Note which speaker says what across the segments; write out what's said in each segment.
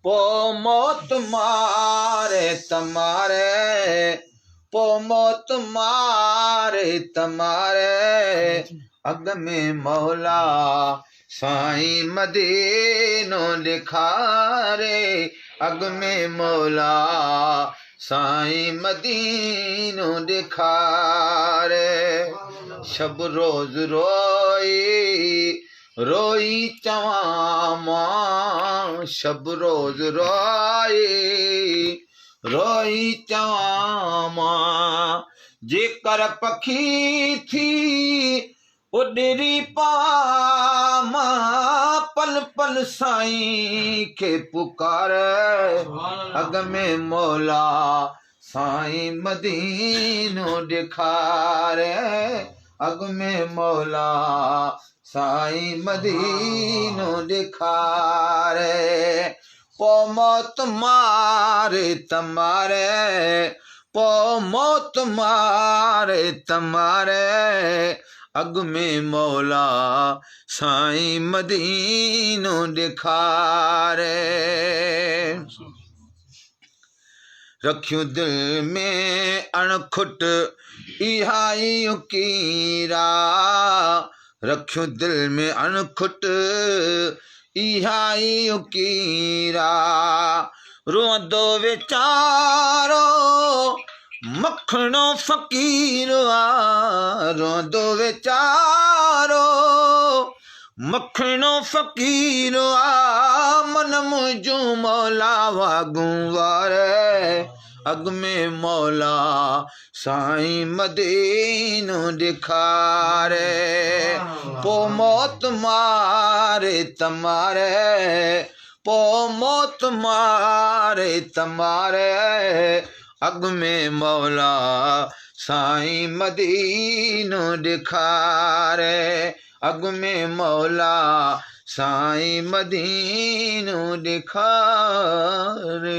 Speaker 1: पो मौत मारे तमारे, पो मौत मारे तमारे, अग में मौला साईं मदीनो दिखारे, अग में मौला साईं मदीनो दिखारे। शब रोज रोई रोई चवां मां, शब रोज रोई रोई चवां मां, जेकर पखी थी उॾरी पामां, पल पल साईं खे पुकार, अग में मौला साईं मदीनो ॾेखारे, अग में मौला साईं मदीनो ॾेखारे। पो मौत मारे तमारे, पो मौत मारे तमारे, अग में मौला साईं मदीनो ॾेखारे। रखियो दिल में अणखुट इहा ई कीरा, रखियो दिल में अणखुट इहा ई कीरा, रोंदो वीचारो मखणो फ़कीर आ, रोंदो वीचारो मखणो फ़कीर आ, मन मुंहिंजो मौला वाॻूं वारे, अग में मौला साईं मदीनो ॾेखारे। पो मौत मारे तमारे, पो मौत मारे तमारे, अग में मौला साईं मदीनो ॾेखारे, अग में मौला साईं मदीनो ॾेखारे।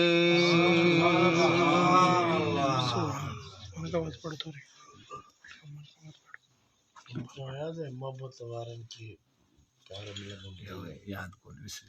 Speaker 2: मोहब्बत वारनि खे प्यार मिलंदो
Speaker 1: यादि कोन्हे, विसरी